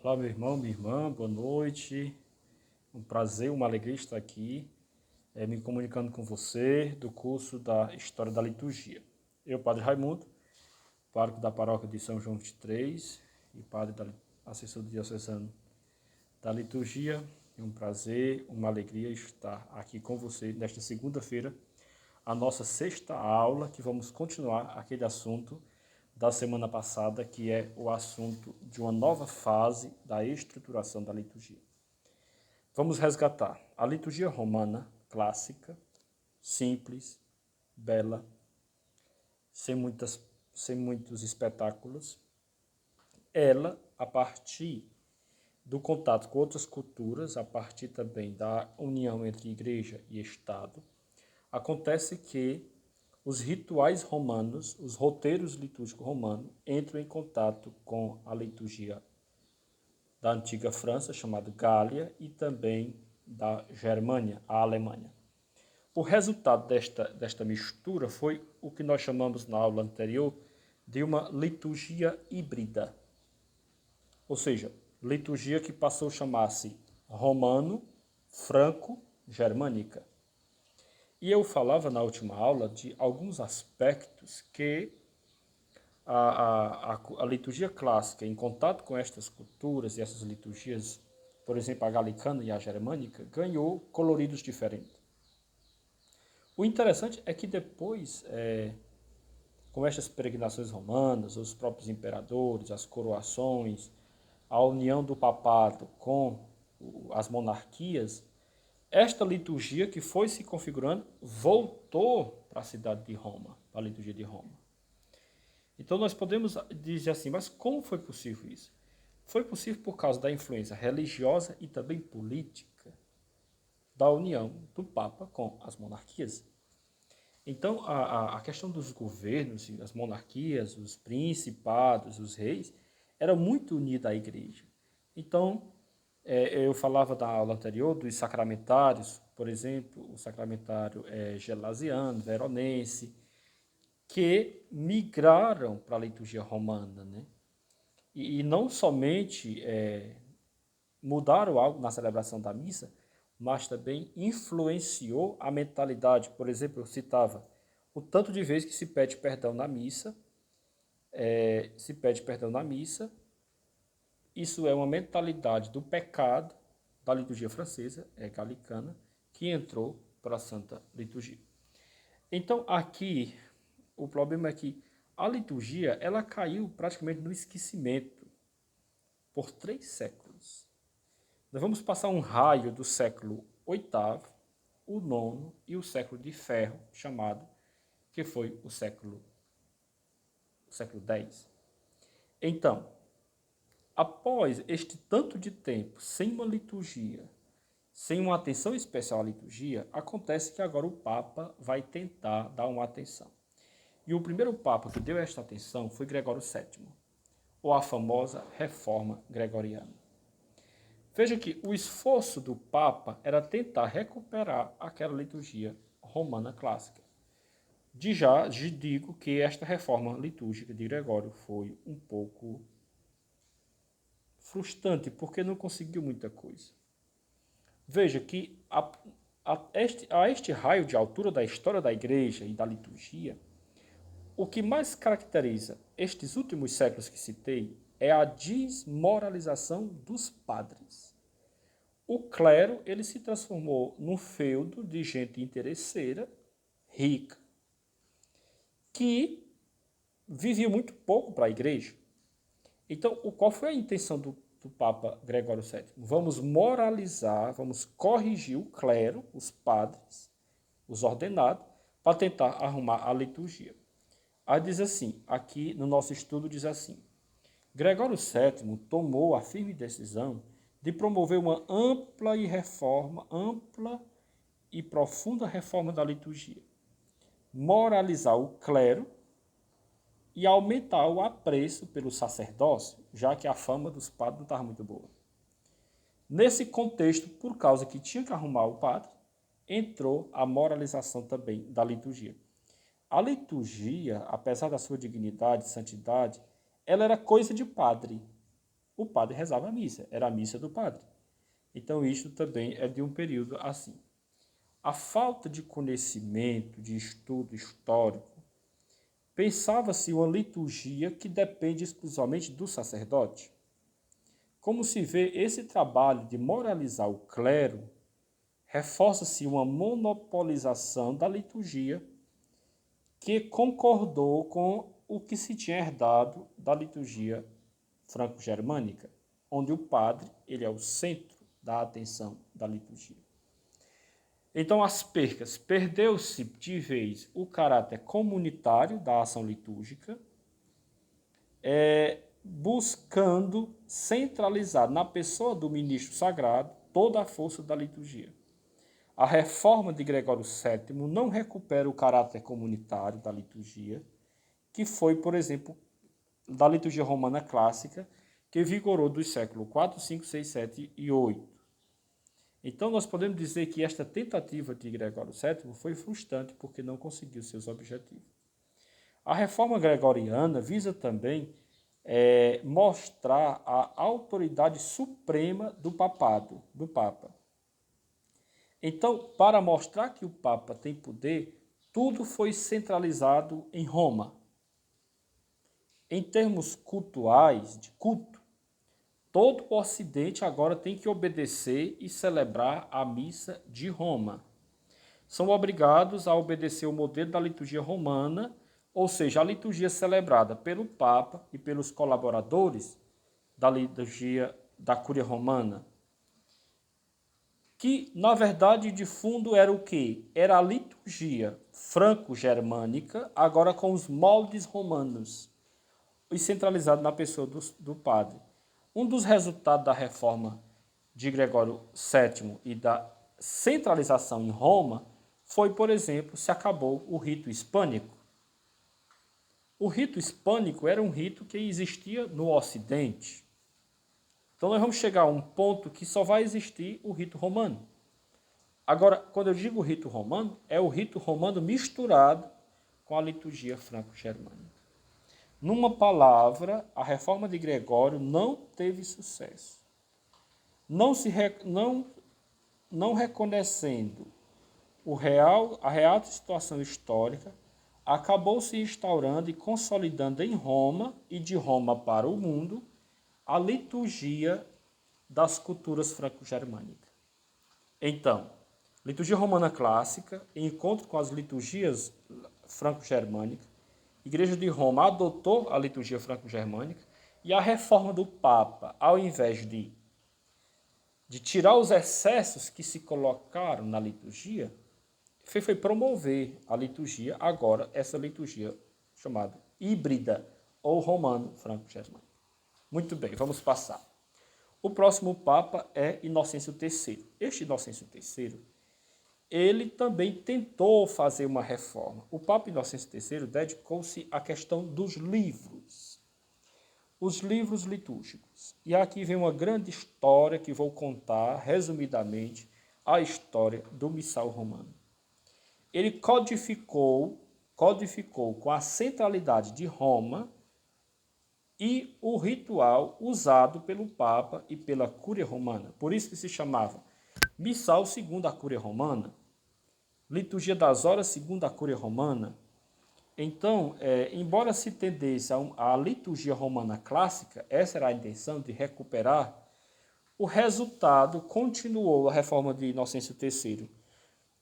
Olá, meu irmão, minha irmã, boa noite. Um prazer, uma alegria estar aqui, me comunicando com você do curso da História da Liturgia. Eu, Padre Raimundo, pároco da paróquia de São João 23 e padre assessor diocesano da liturgia. É um prazer, uma alegria estar aqui com você nesta segunda-feira, a nossa sexta aula, que vamos continuar aquele assunto da semana passada, que é o assunto de uma nova fase da estruturação da liturgia. Vamos resgatar a liturgia romana clássica, simples, bela, sem muitos espetáculos. Ela, a partir do contato com outras culturas, a partir também da união entre igreja e Estado, acontece que os rituais romanos, os roteiros litúrgicos romanos, entram em contato com a liturgia da antiga França, chamada Gália, e também da Germânia, a Alemanha. O resultado desta mistura foi o que nós chamamos na aula anterior de uma liturgia híbrida, ou seja, liturgia que passou a chamar-se romano-franco-germânica. E eu falava na última aula de alguns aspectos que a liturgia clássica, em contato com estas culturas e essas liturgias, por exemplo, a galicana e a germânica, ganhou coloridos diferentes. O interessante é que depois, com estas peregrinações romanas, os próprios imperadores, as coroações, a união do papado com as monarquias, esta liturgia que foi se configurando voltou para a cidade de Roma, para a liturgia de Roma. Então nós podemos dizer assim, mas como foi possível isso? Foi possível por causa da influência religiosa e também política da união do Papa com as monarquias. Então a questão dos governos, as monarquias, os principados, os reis, era muito unida à igreja. Então eu falava da aula anterior dos sacramentários, por exemplo, o sacramentário gelasiano, veronense, que migraram para a liturgia romana, né? E não somente mudaram algo na celebração da missa, mas também influenciou a mentalidade. Por exemplo, eu citava o tanto de vezes que se pede perdão na missa, isso é uma mentalidade do pecado da liturgia francesa, galicana, que entrou para a Santa Liturgia. Então, aqui, o problema é que a liturgia ela caiu praticamente no esquecimento por 3 séculos. Nós vamos passar um raio do século VIII, o nono e o século de ferro, chamado, que foi o século X. Então, após este tanto de tempo sem uma liturgia, sem uma atenção especial à liturgia, acontece que agora o Papa vai tentar dar uma atenção. E o primeiro Papa que deu esta atenção foi Gregório VII, ou a famosa Reforma Gregoriana. Veja que o esforço do Papa era tentar recuperar aquela liturgia romana clássica. Já digo que esta reforma litúrgica de Gregório foi um pouco frustrante, porque não conseguiu muita coisa. Veja que a este raio de altura da história da igreja e da liturgia, o que mais caracteriza estes últimos séculos que citei é a desmoralização dos padres. O clero ele se transformou num feudo de gente interesseira, rica, que vivia muito pouco para a igreja. Então, qual foi a intenção do Papa Gregório VII? Vamos moralizar, vamos corrigir o clero, os padres, os ordenados, para tentar arrumar a liturgia. Aí diz assim, aqui no nosso estudo diz assim, Gregório VII tomou a firme decisão de promover uma ampla e profunda reforma da liturgia, moralizar o clero e aumentar o apreço pelo sacerdócio, já que a fama dos padres não estava muito boa. Nesse contexto, por causa que tinha que arrumar o padre, entrou a moralização também da liturgia. A liturgia, apesar da sua dignidade e santidade, ela era coisa de padre. o padre rezava a missa, era a missa do padre. Então, isto também é de um período assim. A falta de conhecimento, de estudo histórico, pensava-se uma liturgia que depende exclusivamente do sacerdote. Como se vê, esse trabalho de moralizar o clero, reforça-se uma monopolização da liturgia que concordou com o que se tinha herdado da liturgia franco-germânica, onde o padre ele é o centro da atenção da liturgia. Então, as percas. Perdeu-se de vez o caráter comunitário da ação litúrgica, buscando centralizar na pessoa do ministro sagrado toda a força da liturgia. A reforma de Gregório VII não recupera o caráter comunitário da liturgia, que foi, por exemplo, da liturgia romana clássica, que vigorou dos séculos 4, 5, 6, 7 e 8. Então, nós podemos dizer que esta tentativa de Gregório VII foi frustrante porque não conseguiu seus objetivos. A reforma gregoriana visa também mostrar a autoridade suprema do papado, do Papa. Então, para mostrar que o Papa tem poder, tudo foi centralizado em Roma. Em termos cultuais, de culto, todo o Ocidente agora tem que obedecer e celebrar a missa de Roma. São obrigados a obedecer o modelo da liturgia romana, ou seja, a liturgia celebrada pelo Papa e pelos colaboradores da liturgia da Cúria Romana, que, na verdade, de fundo era o quê? Era a liturgia franco-germânica, agora com os moldes romanos, e centralizado na pessoa do padre. Um dos resultados da reforma de Gregório VII e da centralização em Roma foi, por exemplo, se acabou o rito hispânico. O rito hispânico era um rito que existia no Ocidente. Então nós vamos chegar a um ponto que só vai existir o rito romano. Agora, quando eu digo rito romano, é o rito romano misturado com a liturgia franco-germânica. Numa palavra, a reforma de Gregório não teve sucesso. Não reconhecendo a real situação histórica, acabou se instaurando e consolidando em Roma e de Roma para o mundo a liturgia das culturas franco-germânicas. Então, liturgia romana clássica, em encontro com as liturgias franco-germânicas, a Igreja de Roma adotou a liturgia franco-germânica e a reforma do Papa, ao invés de tirar os excessos que se colocaram na liturgia, foi promover a liturgia, agora essa liturgia chamada híbrida ou romano franco-germânica. Muito bem, vamos passar. O próximo Papa é Inocêncio III. Este Inocêncio III, ele também tentou fazer uma reforma. O Papa Inocêncio III dedicou-se à questão dos livros. Os livros litúrgicos. E aqui vem uma grande história que vou contar, resumidamente, a história do missal romano. Ele codificou com a centralidade de Roma e o ritual usado pelo Papa e pela Cúria Romana. Por isso que se chamava Missal segundo a Cúria Romana, Liturgia das Horas segundo a Cúria Romana. Então, embora se tendesse à liturgia romana clássica, essa era a intenção de recuperar, o resultado continuou a reforma de Inocêncio III.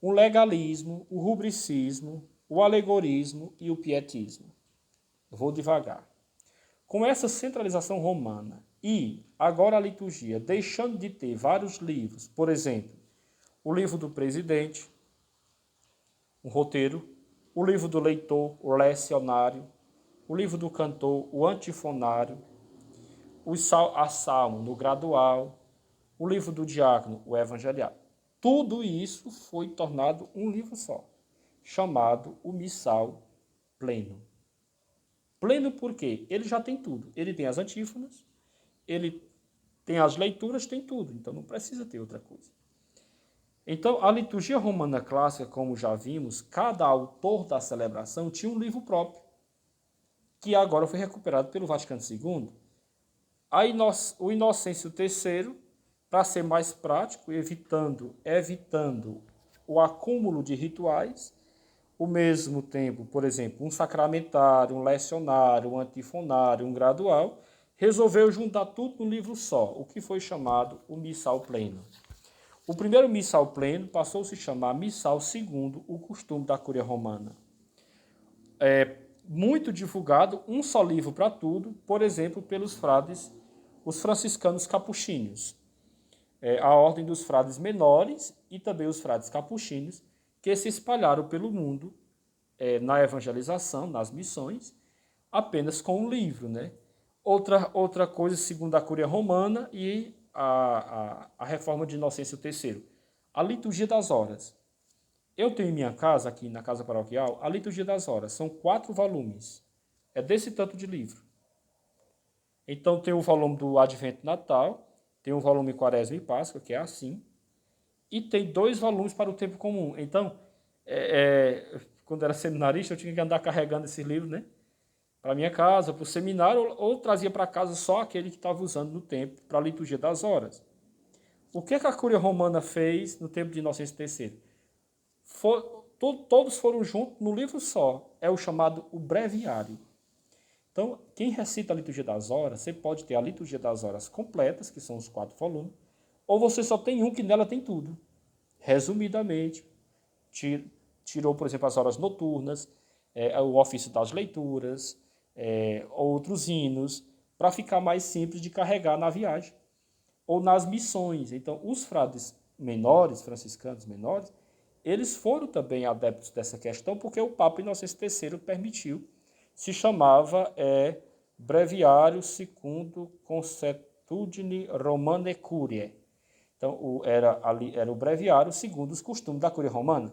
O legalismo, o rubricismo, o alegorismo e o pietismo. Eu vou devagar. Com essa centralização romana e agora a liturgia deixando de ter vários livros, por exemplo, o livro do presidente, o roteiro, o livro do leitor, o lecionário, o livro do cantor, o antifonário, a salmo no gradual, o livro do diácono, o evangeliário. Tudo isso foi tornado um livro só, chamado o Missal Pleno. Pleno por quê? Ele já tem tudo. Ele tem as antífonas, ele tem as leituras, tem tudo. Então não precisa ter outra coisa. Então, a liturgia romana clássica, como já vimos, cada autor da celebração tinha um livro próprio, que agora foi recuperado pelo Vaticano II. O Inocêncio III, para ser mais prático, evitando o acúmulo de rituais, ao mesmo tempo, por exemplo, um sacramentário, um lecionário, um antifonário, um gradual, resolveu juntar tudo num livro só, o que foi chamado o Missal Pleno. O primeiro Missal Pleno passou a se chamar Missal Segundo, o costume da Cúria Romana. Muito divulgado, um só livro para tudo, por exemplo, pelos frades, os franciscanos capuchinhos, a ordem dos frades menores e também os frades capuchinhos, que se espalharam pelo mundo na evangelização, nas missões, apenas com um livro, né? Outra coisa, segundo a Cúria Romana e a reforma de Inocêncio III, a liturgia das horas. Eu tenho em minha casa, aqui na casa paroquial, a liturgia das horas. São 4 volumes. É desse tanto de livro. Então tem o volume do Advento e Natal, tem o volume Quaresma e Páscoa, que é assim, e tem 2 volumes para o tempo comum. Então, quando era seminarista, eu tinha que andar carregando esses livros, né? Para minha casa, para o seminário, ou trazia para casa só aquele que estava usando no tempo, para a liturgia das horas. O que a Cúria Romana fez no tempo de Inocêncio III? Todos foram juntos no livro só. É o chamado o breviário. Então, quem recita a liturgia das horas, você pode ter a liturgia das horas completas, que são os 4 volumes, ou você só tem um que nela tem tudo. Resumidamente, tirou, por exemplo, as horas noturnas, o ofício das leituras, outros hinos, para ficar mais simples de carregar na viagem ou nas missões. Então, os frades menores, franciscanos menores, eles foram também adeptos dessa questão, porque o Papa Inocêncio III permitiu. Se chamava Breviário Secundo Consuetudine Romanae Curiae. Então, era o breviário segundo os costumes da Cúria Romana.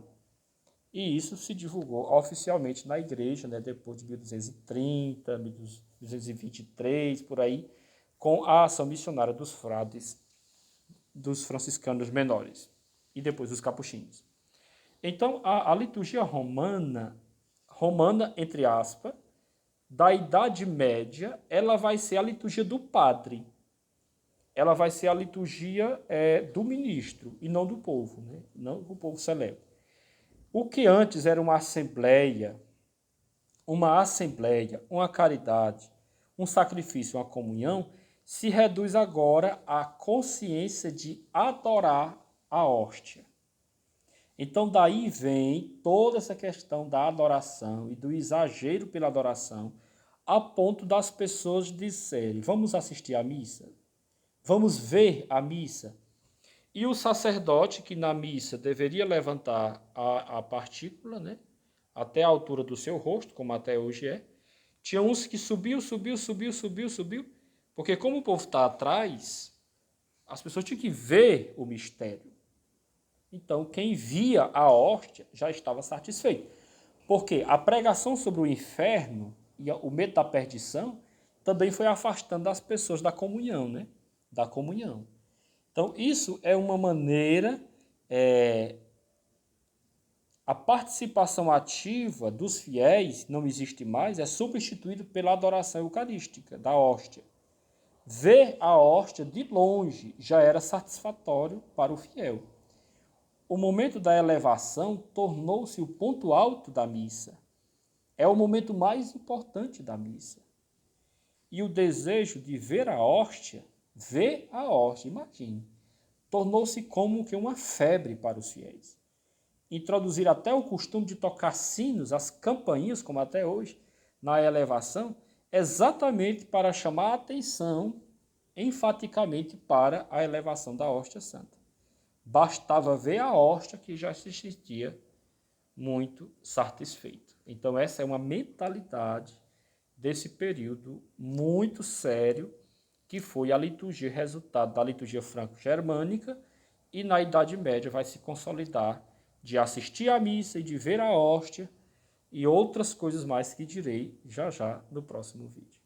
E isso se divulgou oficialmente na igreja, né, depois de 1230, 1223, por aí, com a ação missionária dos frades, dos franciscanos menores, e depois dos capuchinhos. Então, a liturgia romana, entre aspas, da Idade Média, ela vai ser a liturgia do padre. Ela vai ser a liturgia do ministro, e não do povo, né? Não que o povo celebra. O que antes era uma assembleia, uma caridade, um sacrifício, uma comunhão, se reduz agora à consciência de adorar a hóstia. Então, daí vem toda essa questão da adoração e do exagero pela adoração, a ponto das pessoas disserem: vamos assistir à missa? Vamos ver a missa? E o sacerdote, que na missa deveria levantar a partícula, né, até a altura do seu rosto, como até hoje tinha uns que subiu, porque como o povo está atrás, as pessoas tinham que ver o mistério. Então, quem via a hóstia já estava satisfeito. Porque a pregação sobre o inferno e o medo da perdição também foi afastando as pessoas da comunhão, né? Da comunhão. Então, isso é uma maneira, a participação ativa dos fiéis não existe mais, é substituído pela adoração eucarística, da hóstia. Ver a hóstia de longe já era satisfatório para o fiel. O momento da elevação tornou-se o ponto alto da missa. É o momento mais importante da missa. E o desejo de ver a hóstia, imagine, tornou-se como que uma febre para os fiéis. Introduzir até o costume de tocar sinos, as campainhas, como até hoje, na elevação, exatamente para chamar a atenção enfaticamente para a elevação da hóstia santa. Bastava ver a hóstia que já se sentia muito satisfeito. Então, essa é uma mentalidade desse período muito sério, que foi a liturgia, resultado da liturgia franco-germânica, e na Idade Média vai se consolidar de assistir à missa e de ver a hóstia e outras coisas mais que direi já no próximo vídeo.